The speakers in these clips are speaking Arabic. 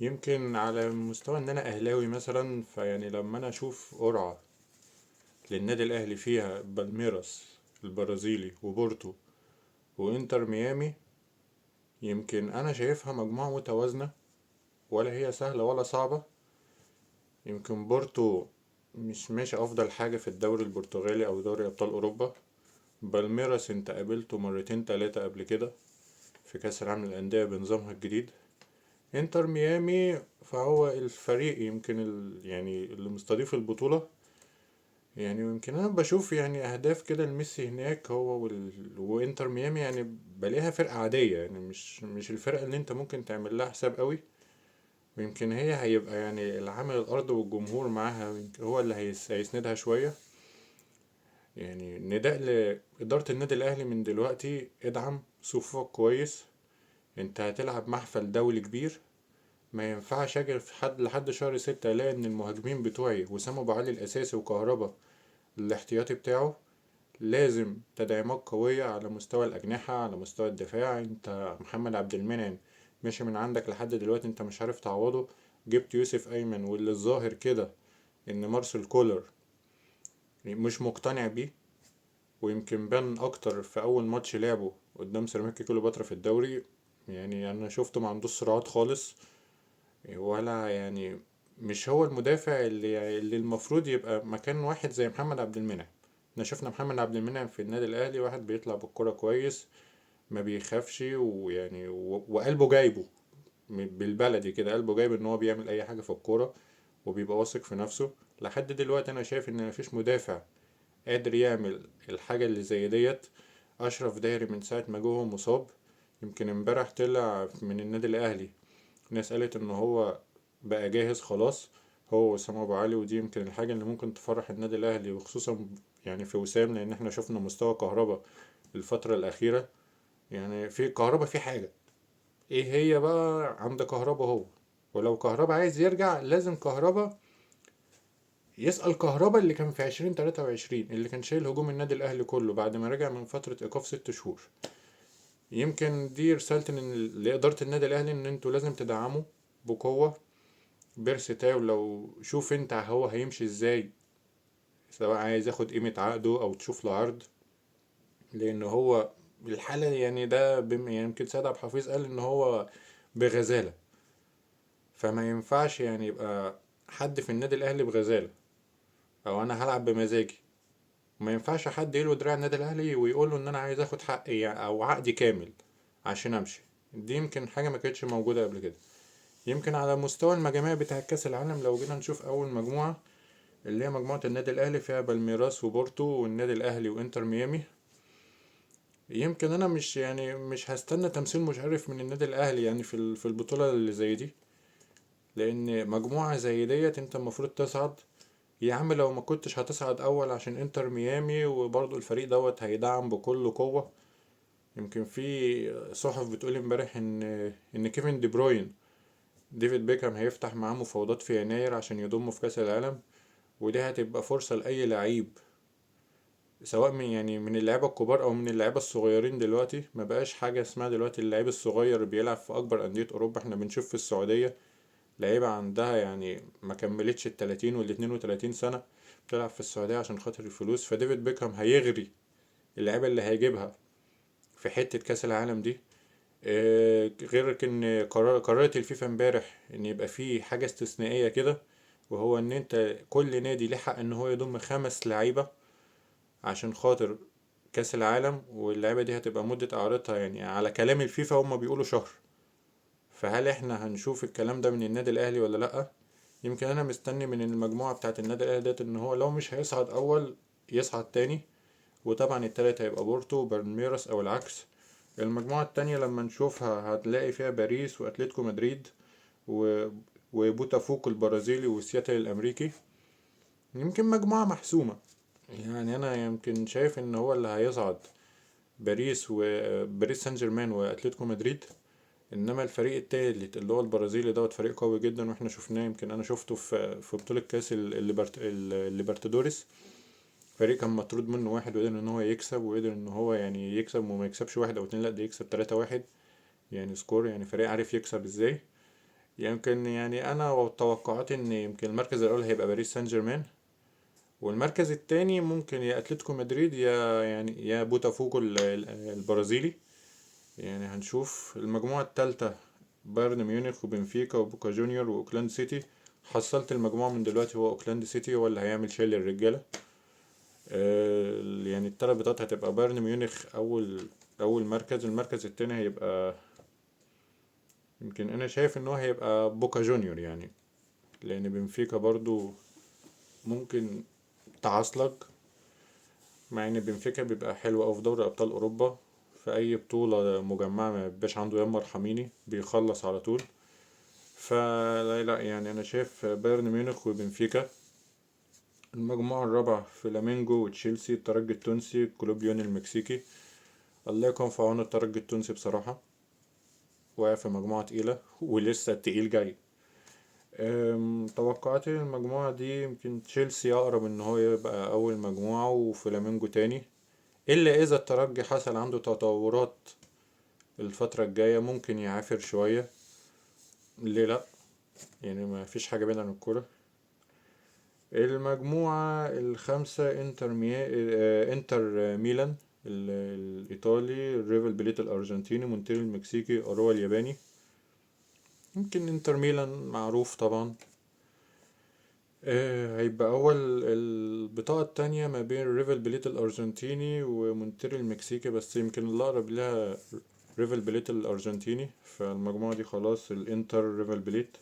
يمكن على مستوى ان انا اهلاوي مثلا، فيعني لما انا اشوف قرعة للنادي الاهلي فيها بالميراس البرازيلي وبورتو وانتر ميامي، يمكن انا شايفها مجموعة متوازنة، ولا هي سهلة ولا صعبة. يمكن بورتو مش ماشي افضل حاجة في الدوري البرتغالي او دوري ابطال اوروبا. بالميراس انت قابلته مرتين تلاتة قبل كده في كاس العالم للاندية بنظامها الجديد. انتر ميامي فهو الفريق يمكن يعني اللي مستضيف البطولة. يعني يمكن انا بشوف يعني اهداف كده لميسي هناك هو وانتر ميامي، يعني بلاقيها فرقة عادية، يعني مش الفرقة اللي انت ممكن تعمل لها حساب قوي. ويمكن هي هيبقى يعني العامل الارض والجمهور معاها يمكن هو اللي هيسندها شوية. يعني نداء لإدارة النادي الأهلي من دلوقتي: ادعم صفوفك كويس، انت هتلعب محفل دولي كبير. ما ينفعش اجي في لحد شهر 6 الاقي ان المهاجمين بتوعي وسام ابو علي الاساسي وكهربا الاحتياطي بتاعه. لازم تدعيمات قوية على مستوى الأجنحة، على مستوى الدفاع. انت محمد عبد المنعم ماشي من عندك لحد دلوقتي، انت مش عارف تعوضه. جبت يوسف أيمن، واللي الظاهر كده ان مارسيل كولر مش مقتنع بيه. ويمكن بان اكتر في اول ماتش لعبه قدام سيراميكا كليوباترا في الدوري. يعني انا شفته ما عندوش صراعات خالص، ولا يعني مش هو المدافع اللي المفروض يبقى مكان واحد زي محمد عبد المنعم. احنا شفنا محمد عبد المنعم في النادي الاهلي واحد بيطلع بالكرة كويس، ما بيخافش، ويعني وقلبه جايبه. بالبلدي كده قلبه جايب ان هو بيعمل اي حاجة في الكورة، وبيبقى واثق في نفسه. لحد دلوقتي انا شايف ان مفيش مدافع قادر يعمل الحاجة اللي زي ديت. اشرف داري من ساعة ما جه هو مصاب. يمكن امبارح طلع من النادي الاهلي ناس قالت ان هو بقى جاهز خلاص، هو وسام ابو علي. ودي يمكن الحاجة اللي ممكن تفرح النادي الاهلي، وخصوصا يعني في وسام، لان احنا شفنا مستوى كهربا الفترة الاخيرة. يعني في كهربا في حاجة، ايه هي بقى عند كهربا هو؟ ولو كهربا عايز يرجع لازم كهربا يسأل كهربا اللي كان في 2023 اللي كان شايل هجوم النادي الأهلي كله بعد ما رجع من فترة إيقاف 6 شهور. يمكن دي رسالة لإدارة النادي الأهلي إن انتوا لازم تدعموا بقوة بيرسي تاو. لو شوف انت هو هيمشي ازاي، سواء عايز ياخد قيمة عقده او تشوف له عرض. لان هو الحالة يعني ده يعني يمكن سيد عبد الحفيظ قال ان هو بغزالة، فما ينفعش يعني يبقى حد في النادي الاهلي بغزالة، او انا هلعب بمزاجي. ما ينفعش حد يلوي دراع النادي الاهلي ويقول له ان انا عايز اخد حقي يعني او عقدي كامل عشان امشي. دي يمكن حاجة ما كانتش موجودة قبل كده. يمكن على مستوى المجاميع بتاع كأس العالم، لو جينا نشوف أول مجموعة اللي هي مجموعة النادي الأهلي فيها بالميراس وبورتو والنادي الأهلي وإنتر ميامي. يمكن أنا مش يعني مش هستنى تمثيل مشرف من النادي الأهلي يعني في البطولة اللي زي دي، لأن مجموعة زي ديت أنت المفروض تصعد. يا عم لو ما كنتش هتصعد أول عشان إنتر ميامي، وبرضه الفريق دوت هيدعم بكل قوة. يمكن في صحف بتقول امبارح إن كيفن دي بروين ديفيد بيكهام هيفتح معاه مفاوضات في يناير عشان يضمه في كأس العالم. ودي هتبقى فرصة لأي لعيب، سواء من يعني من اللعيبة الكبار أو من اللعيبة الصغيرين. دلوقتي ما بقاش حاجة اسمها دلوقتي اللعيب الصغير بيلعب في أكبر أندية أوروبا. احنا بنشوف في السعودية لعيبة عندها يعني ما كملتش ال30 وال32 سنة بتلعب في السعودية عشان خاطر الفلوس. فديفيد بيكهام هيغري اللعيبة اللي هيجيبها في حتة كأس العالم دي. غير ان قررت الفيفا امبارح ان يبقى في حاجة استثنائية كده، وهو ان انت كل نادي ليه حق ان هو يضم 5 لعيبة عشان خاطر كأس العالم. واللعيبة دي هتبقى مدة إعارتها يعني على كلام الفيفا هما بيقولوا شهر. فهل احنا هنشوف الكلام ده من النادي الأهلي ولا لأ؟ يمكن أنا مستني من المجموعة بتاعة النادي الأهلي ديت إن هو لو مش هيصعد أول يصعد تاني. وطبعا التالت هيبقى بورتو وبالميراس أو العكس. المجموعة التانية لما نشوفها هتلاقي فيها باريس وأتلتيكو مدريد و... وبوتافوكو البرازيلي وسياتل الأمريكي. يمكن مجموعة محسومة. يعني أنا يمكن شايف إن هو اللي هيصعد باريس سان جيرمان واتلتيكو مدريد. انما الفريق التالت اللي هو البرازيلي دوت فريق قوي جدا، واحنا شفناه. يمكن انا شفته في بطولة كاس الليبرتادوريس. فريق كان مطرود منه واحد وقدر ان هو يكسب، وقدر ان هو يعني يكسب وما يكسبش واحد او اتنين، لا ده يكسب 3-1. يعني سكور، يعني فريق عارف يكسب ازاي. يمكن يعني انا توقعاتي ان يمكن المركز الاول هيبقى باريس سان جيرمان، والمركز التاني ممكن يا اتلتيكو مدريد يا يعني يا بوتافوجو البرازيلي. يعني هنشوف المجموعة التالتة، بايرن ميونخ وبنفيكا وبوكا جونيور واوكلاند سيتي. حصلت المجموعة من دلوقتي، هو اوكلاند سيتي هو اللي هيعمل شايل الرجالة. يعني التلات بطاقات هتبقى بايرن ميونخ اول مركز. المركز التاني هيبقى، يمكن انا شايف ان هو هيبقى بوكا جونيور يعني، لان بنفيكا برضو ممكن تعصلك. مع ان بنفيكا بيبقى حلو اوي في دوري ابطال اوروبا، في اي بطولة مجمعة ما بيبقاش عنده يا مرحميني بيخلص على طول. فلا لا يعني انا شايف بايرن ميونخ وبنفيكا. المجموعة الرابعة فلامينجو وتشيلسي، الترجي التونسي، كلوب ليون المكسيكي. الله يكون في عون الترجي التونسي بصراحة، واقع في مجموعة تقيلة ولسه التقيل جاي. توقعاتي المجموعة دي يمكن تشيلسي أقرب إن هو يبقى أول مجموعة وفلامينجو تاني، إلا إذا الترجي حصل عنده تطورات الفترة الجاية ممكن يعافر شوية. ليه لأ؟ يعني ما فيش حاجة بعيدة عن الكورة. المجموعة الخامسة انتر ميلان الإيطالي، ريفل بليت الأرجنتيني، مونتيري المكسيكي، أروا الياباني. يمكن انتر ميلان معروف طبعا. هيبقى أول البطاقة التانية ما بين ريفل بليت الأرجنتيني ومونتيري المكسيكي، بس يمكن الأقرب لها ريفل بليت الأرجنتيني. فالمجموعة دي خلاص الإنتر ريفل بليت.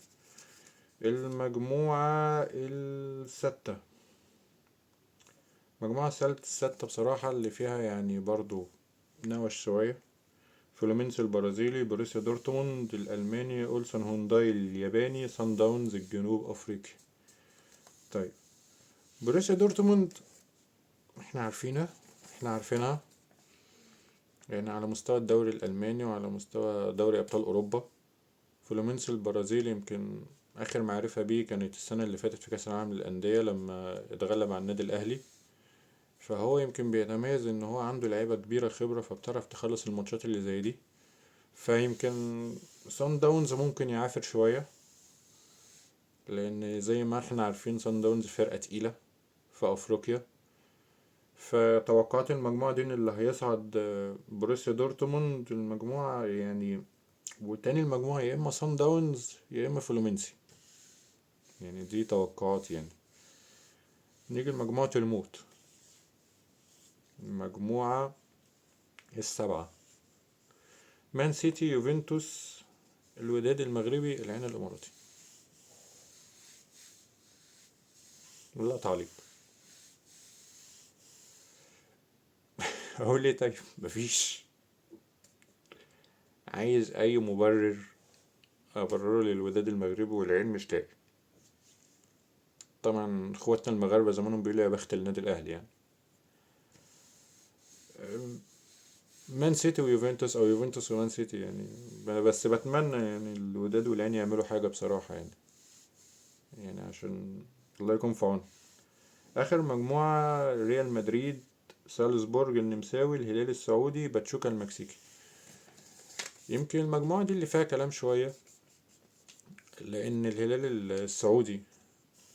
المجموعة الستة، مجموعة الستة بصراحة اللي فيها يعني برضو نوش شوية. فلومينس البرازيلي، بروسيا دورتموند الألماني، أولسن هونداي الياباني، سان داونز الجنوب أفريقي. طيب بروسيا دورتموند احنا عارفينها يعني على مستوى الدوري الألماني وعلى مستوى دوري أبطال أوروبا. فلومينس البرازيلي يمكن آخر معرفة بيه كانت السنة اللي فاتت في كأس العالم للأندية لما اتغلب على النادي الأهلي. فهو يمكن بيتميز ان هو عنده لعيبة كبيرة خبرة، فبتعرف تخلص الماتشات اللي زي دي. فيمكن سان داونز ممكن يعافر شوية، لان زي ما احنا عارفين سان داونز فرقة تقيلة في افريقيا. فتوقعات المجموعة دي ان اللي هيصعد بروسيا دورتموند المجموعة يعني، وتاني المجموعة يا اما سان داونز يا اما فلومينسي. يعني دي توقعات يعني. نيجي لمجموعة الموت، المجموعة السبعة، مان سيتي، يوفنتوس، الوداد المغربي، العين الاماراتي. لا تعليق. اقول ايه؟ طيب مفيش. عايز اي مبرر ابرره للوداد المغربي والعين مش لاقي. طبعا اخواتنا المغاربه زمانهم بيقولوا يا بخت النادي الاهلي يعني. مان سيتي ويوفنتوس او يوفنتوس ومان سيتي يعني. بس بتمنى يعني الوداد والعين يعملوا حاجه بصراحه يعني، يعني عشان الله يكون في عون. اخر مجموعه ريال مدريد، سالزبورج النمساوي، الهلال السعودي، باتشوكا المكسيكي. يمكن المجموعه دي اللي فيها كلام شويه، لان الهلال السعودي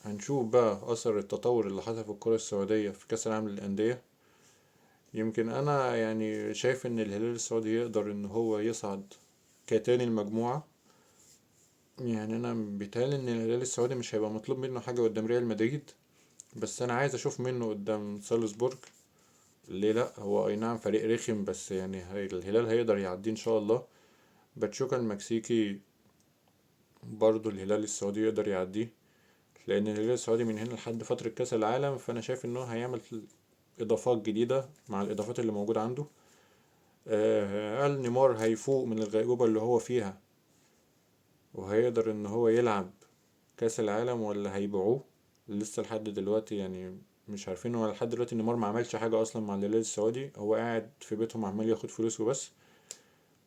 هنشوف بقى اثر التطور اللي حصل في الكرة السعودية في كأس العالم للأندية. يمكن انا يعني شايف ان الهلال السعودي يقدر ان هو يصعد كتاني المجموعة. يعني انا بيتهيألي ان الهلال السعودي مش هيبقى مطلوب منه حاجة قدام ريال مدريد، بس انا عايز اشوف منه قدام سالزبورج. ليه لا؟ هو اي نعم فريق رخم، بس يعني الهلال هيقدر يعديه ان شاء الله. باتشوكا المكسيكي برضو الهلال السعودي يقدر يعديه، لان الهلال السعودي من هنا لحد فترة كأس العالم، فانا شايف ان هو هيعمل اضافات جديدة مع الاضافات اللي موجودة عنده. هل نيمار هيفوق من الغيبوبة اللي هو فيها وهيقدر ان هو يلعب كأس العالم، ولا هيبيعوه؟ لسه لحد دلوقتي يعني مش عارفين. هو لحد دلوقتي نيمار ما عملش حاجة اصلا مع الهلال السعودي، هو قاعد في بيتهم عمال ياخد فلوس وبس.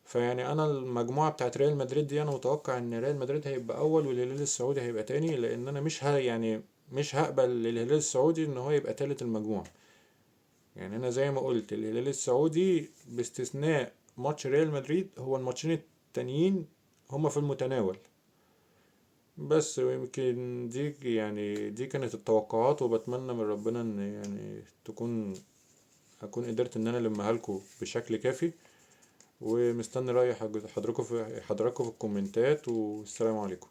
فيعني انا المجموعة بتاعت ريال مدريد دي انا متوقع ان ريال مدريد هيبقى اول والهلال السعودي هيبقى تاني، لان انا يعني مش هقبل الهلال السعودي ان هو يبقى تالت المجموعة. يعني انا زي ما قلت الهلال السعودي باستثناء ماتش ريال مدريد، هو الماتشين التانيين هما في المتناول. بس ويمكن دي كانت التوقعات، وبتمنى من ربنا ان يعني اكون قدرت ان انا المها لكم بشكل كافي. ومستني رأي حضراتكم في الكومنتات، والسلام عليكم.